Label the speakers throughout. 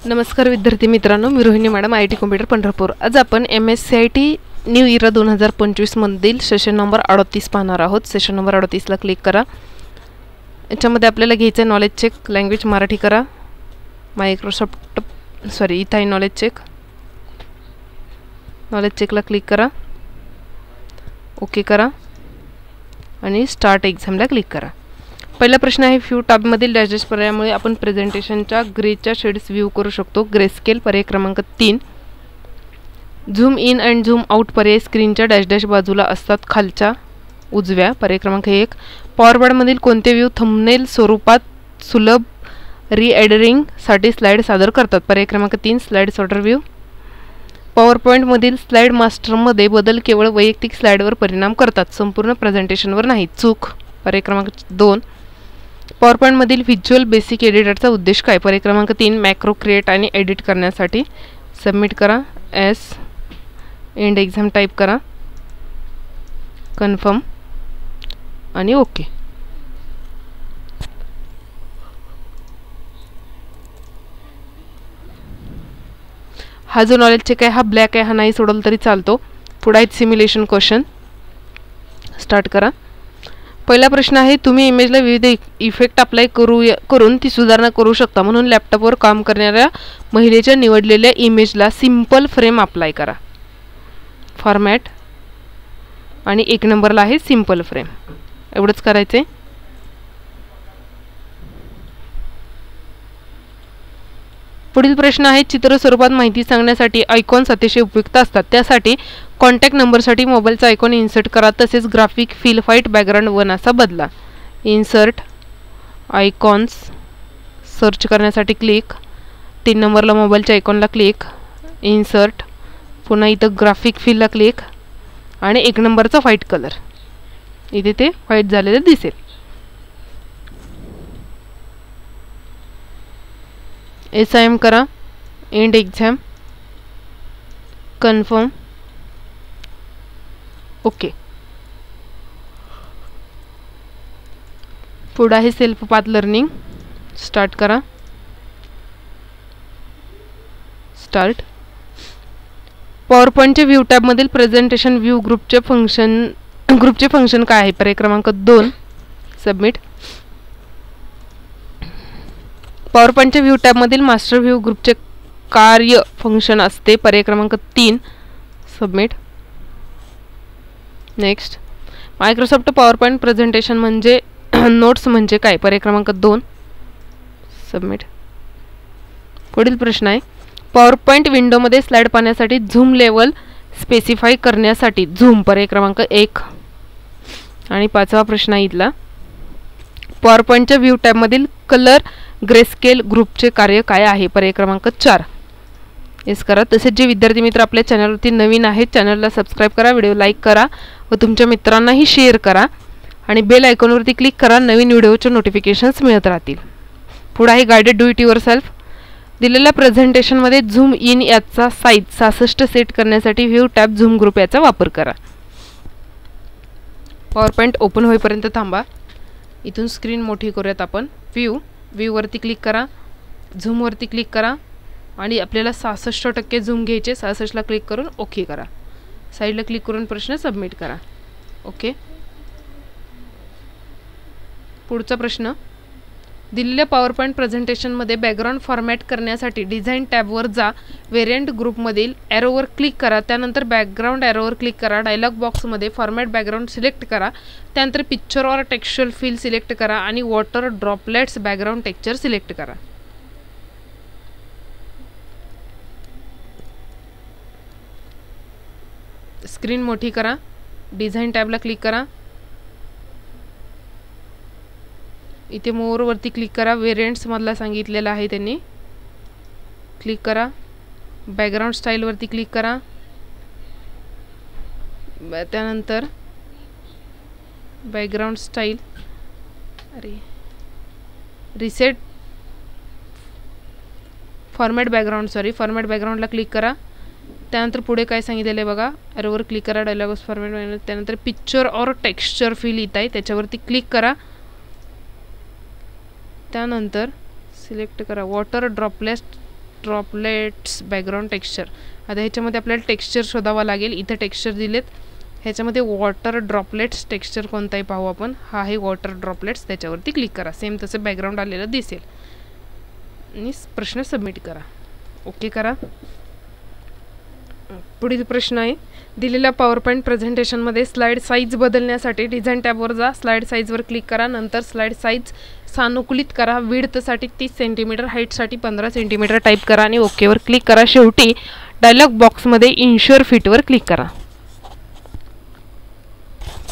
Speaker 1: नमस्कार विद्यार्थी मित्रांनो, मी Rohini madam, IT computer Pandharpur. आज आपण MSCIT न्यू इरा 2025 मधील सेशन नंबर 38 पाहणार आहोत। सेशन नंबर 38 ला क्लिक करा। याच्यामध्ये आपल्याला घ्यायचे नॉलेज चेक, लँग्वेज मराठी करा, इथं आहे नॉलेज चेक। नॉलेज चेकला क्लिक करा, ओके करा आणि स्टार्ट एक्झामला क्लिक करा। पहिला प्रश्न आहे, फ्यू टॅबमधील डॅशडॅश पर्यायामुळे आपण प्रेझेंटेशनच्या ग्रेच्या शेड्स व्ह्यू करू शकतो। ग्रे स्केल पर्याय क्रमांक 3। झूम इन अँड झूम आउट पर्याय स्क्रीनच्या डॅशडॅश बाजूला असतात, खालच्या उजव्या पर्याय क्रमांक 1। पॉवरपॉईंटमधील कोणते व्ह्यू थंबनेल स्वरूपात सुलभ रीएडिटिंग साठी स्लाइड सादर करतात? पर्याय क्रमांक 3 स्लाइड सॉर्टर व्ह्यू। पॉवरपॉईंटमधील स्लाइड मास्टरमध्ये बदल केवळ वैयक्तिक स्लाइडवर परिणाम करतात, संपूर्ण प्रेझेंटेशनवर नाही। चूक पर्याय क्रमांक 2। पॉवरपॉईंटमधील व्हिज्युअल बेसिक एडिटरचा उद्देश काय? पर्याय क्रमांक 3 मॅक्रो क्रिएट आणि एडिट करण्यासाठी। सबमिट करा, एस एंड एक्झाम टाईप करा, कन्फर्म आणि ओके। हा जो नॉलेज चेक आहे हा ब्लॅक आहे, हा नाही सोडवलं तरी चालतो। पुढे आहेत सिम्युलेशन क्वेश्चन, स्टार्ट करा। पहिला प्रश्न आहे, तुम्ही इमेजला विविध इफेक्ट अप्लाय करून ती सुधारणा करू शकता, म्हणून लॅपटॉपवर काम करणाऱ्या महिलेच्या निवडलेल्या इमेजला सिंपल फ्रेम अप्लाय करा। फॉर्मॅट आणि 1 नंबरला आहे सिंपल फ्रेम, एवढंच करायचे। पुढील प्रश्न आहे, चित्र स्वरूपात माहिती सांगण्यासाठी आयकॉन्स अतिशय उपयुक्त असतात, त्यासाठी कॉन्टॅक्ट नंबरसाठी मोबाईलचा आयकॉन इन्सर्ट करा, तसेच ग्राफिक फील व्हाईट बॅकग्राऊंड 1 असा बदला। इन्सर्ट आयकॉन्स, सर्च करण्यासाठी क्लिक, 3 नंबरला मोबाईलच्या आयकॉनला क्लिक, इन्सर्ट, पुन्हा इथं ग्राफिक फीलला क्लिक आणि 1 नंबरचा व्हाईट कलर, इथे ते व्हाईट झालेलं दिसेल। SIM करा, एंड एक्झाम, कन्फर्म, ओके। पुढे आहे सेल्फ पाथ लर्निंग, स्टार्ट करा, स्टार्ट। पॉवरपॉईंटच्या व्ह्यू टॅबमधील प्रेझेंटेशन व्ह्यू ग्रुपचे फंक्शन काय आहे? पर्याय क्रमांक 2 सबमिट। पॉवरपॉईंटच्या व्ह्यू टॅबमधील मास्टर व्ह्यू ग्रुपचे कार्य फंक्शन असते, पर्याय क्रमांक 3 submit. Next, Microsoft PowerPoint presentation म्हणजे नोट्स म्हणजे काय? पर्याय क्रमांक 2 सबमिट। पुढील प्रश्न आहे, पॉवरपॉईंट विंडोमध्ये स्लाइड पाहण्यासाठी झूम लेवल स्पेसिफाय करण्यासाठी झूम, पर्याय क्रमांक 1। आणि 5वा प्रश्न आहे इथला, पॉवरपॉईंटच्या व्ह्यू टॅबमधील कलर ग्रेस्केल ग्रुपचे कार्य काय आहे? पर्याय क्रमांक 4 येस करा। तसेच जे विद्यार्थी मित्र आपल्या चॅनलवरती नवीन आहेत, चॅनलला सबस्क्राईब करा, व्हिडिओ लाईक करा व तुमच्या मित्रांनाही शेअर करा आणि बेल आयकॉनवरती क्लिक करा, नवीन व्हिडिओचे नोटिफिकेशन्स मिळत राहतील। पुढे आहे गाइडेड डू इट युअरसेल्फ। दिलेल्या प्रेझेंटेशनमध्ये झूम इन याचा साईज 66 सेट करण्यासाठी व्ह्यू टॅब झूम ग्रुप याचा वापर करा। पॉवरपॉईंट ओपन होईपर्यंत थांबा, इथून स्क्रीन मोठी करूयात आपण। व्ह्यू वरती क्लिक करा, झूम वरती क्लिक करा आणि आपल्याला 66% झूम घ्यायचे, 66 ला क्लिक करून ओके करा। साईडला क्लिक करून प्रश्न सबमिट करा, ओके। पुढचा प्रश्न, दिलेल्या पॉवरपॉईंट प्रेझेंटेशनमध्ये बॅकग्राऊंड फॉर्मॅट करण्यासाठी डिझाईन टॅबवर जा, व्हेरियंट ग्रुपमधील ॲरोवर क्लिक करा, त्यानंतर बॅकग्राऊंड ॲरोवर क्लिक करा, डायलॉग बॉक्समध्ये फॉर्मॅट बॅकग्राऊंड सिलेक्ट करा, त्यानंतर picture or textual feel select करा आणि water droplets background texture select करा। स्क्रीन मोठी करा, डिझाईन टॅबला क्लिक करा, इथे मोर वरती क्लिक करा, व्हेरियंट्स मधला सांगितलेला आहे त्यांनी, क्लिक करा, बॅकग्राऊंड स्टाईल वरती क्लिक करा, त्यानंतर बॅकग्राऊंड स्टाईल, रिसेट फॉर्मॅट बॅकग्राऊंडला क्लिक करा, त्यानंतर पुढे काय सांगितलेलं आहे बघा, ॲरोवर क्लिक करा, डायलॉग फॉर्मॅट, त्यानंतर पिक्चर ऑर टेक्स्चर फील इथं आहे त्याच्यावरती क्लिक करा, त्यानंतर सिलेक्ट करा water droplets droplets background texture. आता ह्याच्यामध्ये आपल्याला टेक्स्चर शोधावं लागेल. इथं टेक्स्चर दिलेत, ह्याच्यामध्ये वॉटर ड्रॉपलेट्स टेक्स्चर कोणताही पाहू आपण. हा आहे वॉटर ड्रॉपलेट्स, त्याच्यावरती क्लिक करा. सेम तसं बॅकग्राऊंड आलेलं दिसेल आणि प्रश्न सबमिट करा. ओके करा. पुढील प्रश्न आहे, दिलेल्या पॉवर पॉईंट प्रेझेंटेशनमध्ये स्लाईड साईज बदलण्यासाठी डिझाईन टॅबवर जा. स्लाईड साईजवर क्लिक करा. नंतर स्लाईड साईज सानुकूलित करा. विड्थसाठी 30 सेंटीमीटर, हाईटसाठी 15 सेंटीमीटर टाईप करा आणि ओकेवर क्लिक करा. शेवटी डायलॉग बॉक्समध्ये इन्शुअर फिटवर क्लिक करा.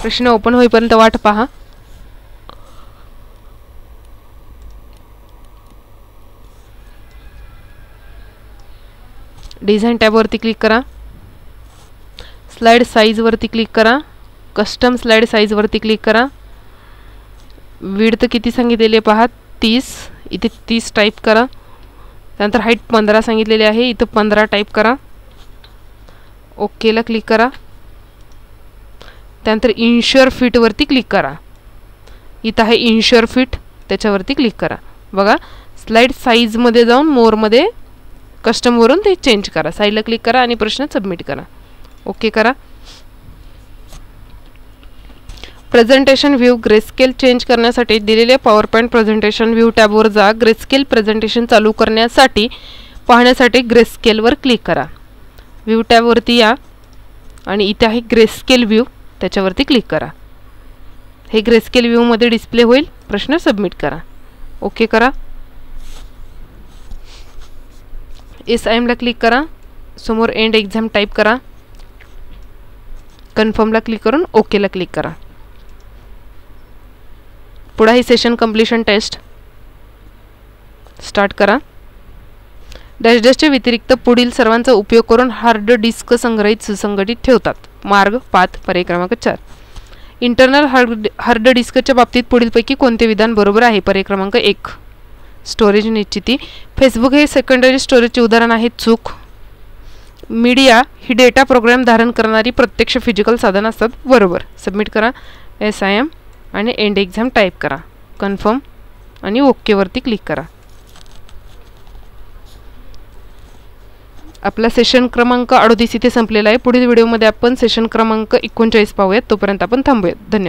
Speaker 1: प्रश्न ओपन होईपर्यंत वाट पहा. डिझाईन टॅबवरती क्लिक करा. स्लाइड साईजवरती क्लिक करा. कस्टम स्लाइड साईजवरती क्लिक करा. विड्थ किती सांगितलेले पहा, 30. इथे 30 टाईप करा. त्यानंतर हाईट 15 सांगितलेले आहे, इथं 15 टाईप करा. ओकेला क्लिक करा. त्यानंतर इन्शुअर फिटवरती क्लिक करा. इथं आहे इन्शुअर फिट, त्याच्यावरती क्लिक करा. बघा, स्लाइड साईजमध्ये जाऊन मोरमध्ये कस्टमवरून ते चेंज करा. साईडला क्लिक करा आणि प्रश्न सबमिट करा. ओके करा. प्रेझेंटेशन व्ह्यू ग्रेस्केल चेंज करण्यासाठी दिलेल्या पॉवर पॉईंट प्रेझेंटेशन व्ह्यू टॅबवर जा. ग्रेस्केल प्रेझेंटेशन चालू करण्यासाठी पाहण्यासाठी ग्रेस्केलवर क्लिक करा. व्ह्यू टॅबवरती या आणि इथे आहे ग्रेस्केल व्ह्यू, त्याच्यावरती क्लिक करा. हे ग्रेस्केल व्ह्यूमध्ये डिस्प्ले होईल. प्रश्न सबमिट करा. ओके करा. SIMला क्लिक करा. समोर एंड एक्झाम टाईप करा. कन्फर्मला क्लिक करून ओकेला क्लिक करा. पुढे ही सेशन कंप्लीशन टेस्ट स्टार्ट करा. डॅशडॅशच्या व्यतिरिक्त पुढील सर्वांचा उपयोग करून हार्ड डिस्क संग्रहित सुसंघटित ठेवतात. मार्ग 5 पर्याय क्रमांक 4. इंटरनल हार्ड डिस्कच्या बाबतीत पुढीलपैकी कोणते विधान बरोबर आहे? पर्याय क्रमांक 1. स्टोरेज निश्चिती. फेसबुक हे सेकंडरी स्टोरेजचे उदाहरण आहे. चूक. मीडिया ही डेटा प्रोग्राम धारण करणारी प्रत्यक्ष फिजिकल साधन असतात. बरोबर. सबमिट करा. SIM आणि एंड एक्झाम टाईप करा. कन्फर्म आणि ओकेवरती क्लिक करा. आपला सेशन क्रमांक 38 इथे संपलेला आहे. पुढील व्हिडिओमध्ये आपण सेशन क्रमांक 39 पाहूयात. तोपर्यंत आपण थांबूयात. धन्यवाद.